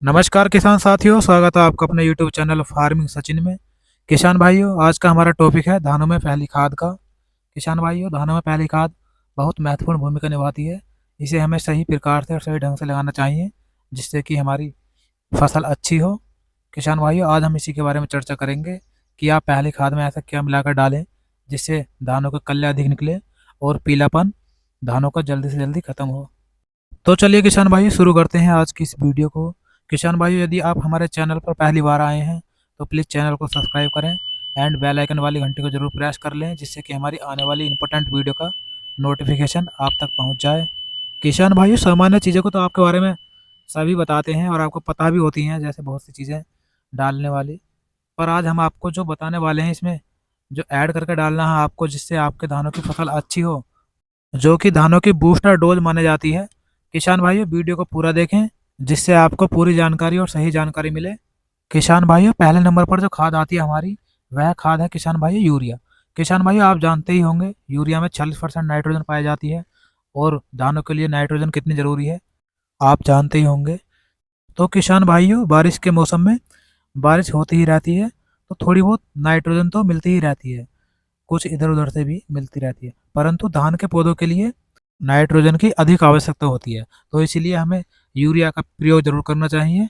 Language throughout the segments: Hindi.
नमस्कार किसान साथियों, स्वागत है आपका अपने यूट्यूब चैनल फार्मिंग सचिन में। किसान भाइयों, आज का हमारा टॉपिक है धानों में पहली खाद का। किसान भाइयों, धानों में पहली खाद बहुत महत्वपूर्ण भूमिका निभाती है। इसे हमें सही प्रकार से और सही ढंग से लगाना चाहिए, जिससे कि हमारी फसल अच्छी हो। किसान भाइयों, आज हम इसी के बारे में चर्चा करेंगे कि आप पहली खाद में ऐसा क्या मिलाकर डालें जिससे धानों के कल्ले अधिक निकले और पीलापन धानों का जल्दी से जल्दी खत्म हो। तो चलिए किसान भाई, शुरू करते हैं आज की इस वीडियो को। किसान भाई, यदि आप हमारे चैनल पर पहली बार आए हैं तो प्लीज़ चैनल को सब्सक्राइब करें एंड बेल आइकन वाली घंटी को जरूर प्रेस कर लें, जिससे कि हमारी आने वाली इंपॉर्टेंट वीडियो का नोटिफिकेशन आप तक पहुंच जाए। किसान भाई, सामान्य चीज़ों को तो आपके बारे में सभी बताते हैं और आपको पता भी होती हैं, जैसे बहुत सी चीज़ें डालने वाली। पर आज हम आपको जो बताने वाले हैं, इसमें जो ऐड करके डालना है आपको, जिससे आपके धानों की फसल अच्छी हो, जो कि धानों की बूस्टर डोज मानी जाती है। किसान भाइयों, वीडियो को पूरा देखें, जिससे आपको पूरी जानकारी और सही जानकारी मिले। किसान भाइयों, पहले नंबर पर जो खाद आती है हमारी, वह खाद है किसान भाइयों यूरिया। किसान भाइयों, आप जानते ही होंगे यूरिया में 40% नाइट्रोजन पाई जाती है, और धानों के लिए नाइट्रोजन कितनी ज़रूरी है आप जानते ही होंगे। तो किसान भाइयों, बारिश के मौसम में बारिश होती ही रहती है, तो थोड़ी बहुत नाइट्रोजन तो मिलती ही रहती है, कुछ इधर उधर से भी मिलती रहती है, परंतु धान के पौधों के लिए नाइट्रोजन की अधिक आवश्यकता होती है। तो इसीलिए हमें यूरिया का प्रयोग जरूर करना चाहिए।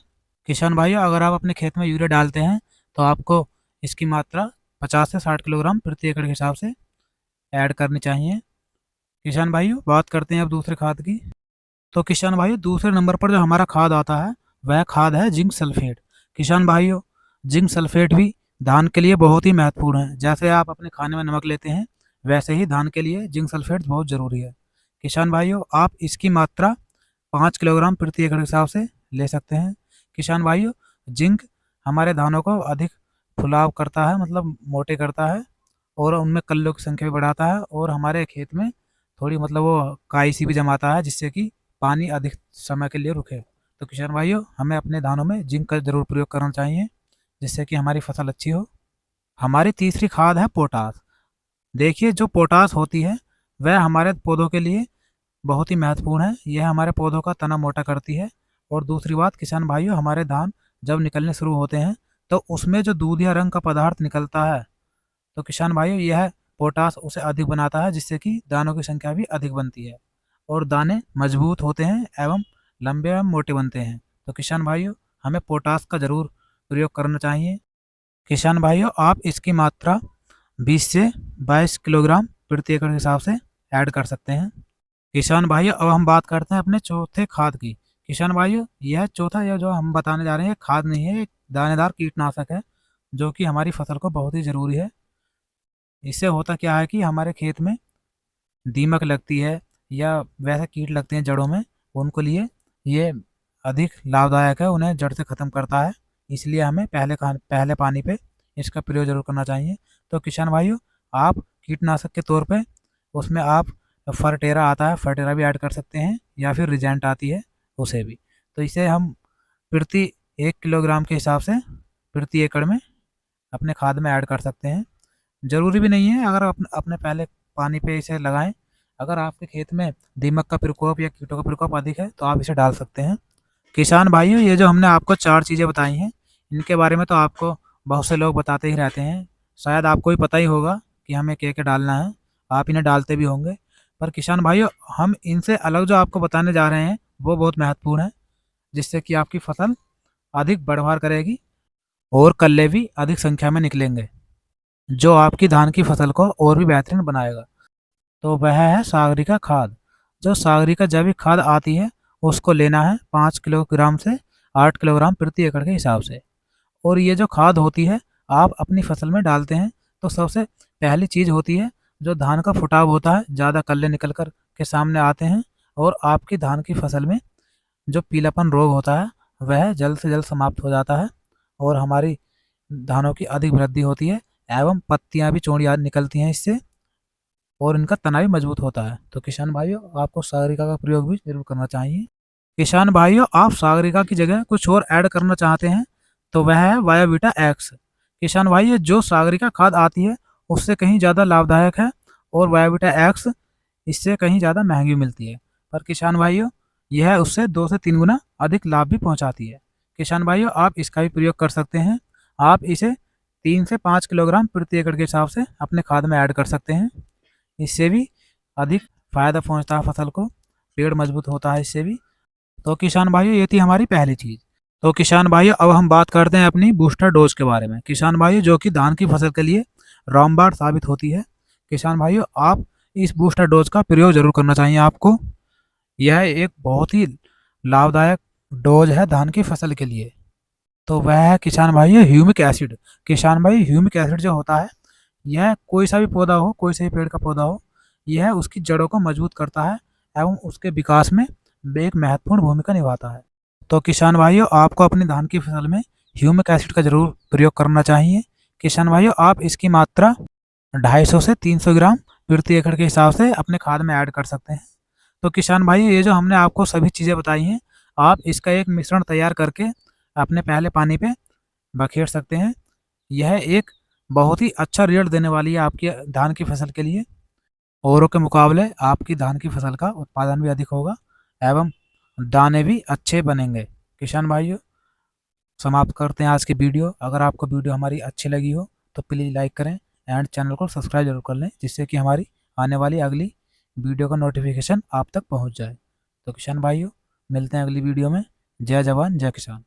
किसान भाइयों, अगर आप अपने खेत में यूरिया डालते हैं तो आपको इसकी मात्रा 50 से 60 किलोग्राम प्रति एकड़ के हिसाब से ऐड करनी चाहिए। किसान भाइयों, बात करते हैं अब दूसरे खाद की। तो किसान भाइयों, दूसरे नंबर पर जो हमारा खाद आता है वह खाद है जिंक सल्फेट। किसान भाइयों, जिंक सल्फेट भी धान के लिए बहुत ही महत्वपूर्ण है। जैसे आप अपने खाने में नमक लेते हैं, वैसे ही धान के लिए जिंक सल्फेट बहुत ज़रूरी है। किसान भाइयों, आप इसकी मात्रा 5 किलोग्राम प्रति एकड़ के हिसाब से ले सकते हैं। किसान भाइयों, जिंक हमारे धानों को अधिक फुलाव करता है, मतलब मोटे करता है, और उनमें कल्लों की संख्या भी बढ़ाता है, और हमारे खेत में थोड़ी मतलब वो काई सी भी जमाता है, जिससे कि पानी अधिक समय के लिए रुके। तो किसान भाइयों, हमें अपने धानों में जिंक का जरूर प्रयोग करना चाहिए, जिससे कि हमारी फसल अच्छी हो। हमारी तीसरी खाद है पोटास। देखिए, जो पोटास होती है वह हमारे पौधों के लिए बहुत ही महत्वपूर्ण है। यह हमारे पौधों का तना मोटा करती है। और दूसरी बात किसान भाइयों, हमारे धान जब निकलने शुरू होते हैं तो उसमें जो दूधिया रंग का पदार्थ निकलता है, तो किसान भाइयों यह पोटास उसे अधिक बनाता है, जिससे कि दानों की संख्या भी अधिक बनती है और दाने मजबूत होते हैं एवं लंबे एवं मोटे बनते हैं। तो किसान भाइयों, हमें पोटास का ज़रूर प्रयोग करना चाहिए। किसान भाइयों, आप इसकी मात्रा 20 से 22 किलोग्राम प्रति एकड़ के हिसाब से ऐड कर सकते हैं। किसान भाइयों, अब हम बात करते हैं अपने चौथे खाद की। किसान भाइयों, यह चौथा, यह जो हम बताने जा रहे हैं, खाद नहीं है, एक दानेदार कीटनाशक है, जो कि हमारी फसल को बहुत ही ज़रूरी है। इससे होता क्या है कि हमारे खेत में दीमक लगती है या वैसे कीट लगते हैं जड़ों में, उनको लिए ये अधिक लाभदायक है, उन्हें जड़ से ख़त्म करता है। इसलिए हमें पहले पानी पे इसका प्रयोग जरूर करना चाहिए। तो किसान भाइयों, आप कीटनाशक के तौर पे उसमें आप फर्टेरा आता है, फर्टेरा भी ऐड कर सकते हैं, या फिर रिजेंट आती है, उसे भी। तो इसे हम प्रति 1 किलोग्राम के हिसाब से प्रति एकड़ में अपने खाद में ऐड कर सकते हैं। ज़रूरी भी नहीं है अगर अपने पहले पानी पे इसे लगाएं। अगर आपके खेत में दीमक का प्रकोप या कीटों का प्रकोप अधिक है तो आप इसे डाल सकते हैं। किसान भाइयों, ये जो हमने आपको 4 चीज़ें बताई हैं, इनके बारे में तो आपको बहुत से लोग बताते ही रहते हैं। शायद आपको भी पता ही होगा कि हमें क्या-क्या डालना है, आप इन्हें डालते भी होंगे। पर किसान भाइयों, हम इनसे अलग जो आपको बताने जा रहे हैं, वो बहुत महत्वपूर्ण है, जिससे कि आपकी फसल अधिक बढ़वार करेगी और कल्ले भी अधिक संख्या में निकलेंगे, जो आपकी धान की फसल को और भी बेहतरीन बनाएगा। तो वह है सागरिका खाद। जो सागरिका जैविक खाद आती है, उसको लेना है 5 किलोग्राम से 8 किलोग्राम प्रति एकड़ के हिसाब से। और ये जो खाद होती है, आप अपनी फसल में डालते हैं तो सबसे पहली चीज़ होती है, जो धान का फुटाव होता है, ज़्यादा कल्ले निकल कर के सामने आते हैं, और आपकी धान की फसल में जो पीलापन रोग होता है वह जल्द से जल्द समाप्त हो जाता है, और हमारी धानों की अधिक वृद्धि होती है एवं पत्तियां भी चौड़ी निकलती हैं इससे, और इनका तना भी मजबूत होता है। तो किसान भाइयों, आपको सागरिका का प्रयोग भी जरूर करना चाहिए। किसान भाइयों, आप सागरिका की जगह कुछ और ऐड करना चाहते हैं तो वह है वायावीटा एक्स। किसान भाइयों, जो सागरिका खाद आती है उससे कहीं ज़्यादा लाभदायक है, और वायावीटा एक्स इससे कहीं ज़्यादा महंगी मिलती है। पर किसान भाइयों, यह उससे 2 से 3 गुना अधिक लाभ भी पहुंचाती है। किसान भाइयों आप इसका भी प्रयोग कर सकते हैं। आप इसे 3 से 5 किलोग्राम प्रति एकड़ के हिसाब से अपने खाद में ऐड कर सकते हैं। इससे भी अधिक फायदा पहुंचता है फसल को, पेड़ मजबूत होता है इससे भी। तो किसान भाइयों ये थी हमारी पहली चीज़। तो किसान भाइयों अब हम बात करते हैं अपनी बूस्टर डोज के बारे में। किसान भाइयों जो कि धान की फसल के लिए रामबाण साबित होती है। किसान भाइयों आप इस बूस्टर डोज का प्रयोग जरूर करना चाहिए आपको। यह एक बहुत ही लाभदायक डोज है धान की फसल के लिए। तो वह है किसान भाइयों ह्यूमिक एसिड। किसान भाई ह्यूमिक एसिड जो होता है, यह कोई सा भी पौधा हो, कोई से भी पेड़ का पौधा हो, यह उसकी जड़ों को मजबूत करता है एवं उसके विकास में एक महत्वपूर्ण भूमिका निभाता है। तो किसान भाइयों आपको अपनी धान की फसल में ह्यूमिक एसिड का जरूर प्रयोग करना चाहिए। किसान भाइयों आप इसकी मात्रा 250 से 300 ग्राम प्रति एकड़ के हिसाब से अपने खाद में ऐड कर सकते हैं। तो किसान भाइयों ये जो हमने आपको सभी चीज़ें बताई हैं, आप इसका एक मिश्रण तैयार करके अपने पहले पानी पे बखेर सकते हैं। यह एक बहुत ही अच्छा रिजल्ट देने वाली है आपकी धान की फसल के लिए। औरों के मुकाबले आपकी धान की फसल का उत्पादन भी अधिक होगा एवं दाने भी अच्छे बनेंगे। किसान भाइयों समाप्त करते हैं आज की वीडियो। अगर आपको वीडियो हमारी अच्छी लगी हो तो प्लीज़ लाइक करें एंड चैनल को सब्सक्राइब जरूर कर लें, जिससे कि हमारी आने वाली अगली वीडियो का नोटिफिकेशन आप तक पहुंच जाए। तो किसान भाइयों मिलते हैं अगली वीडियो में। जय जवान जय किसान।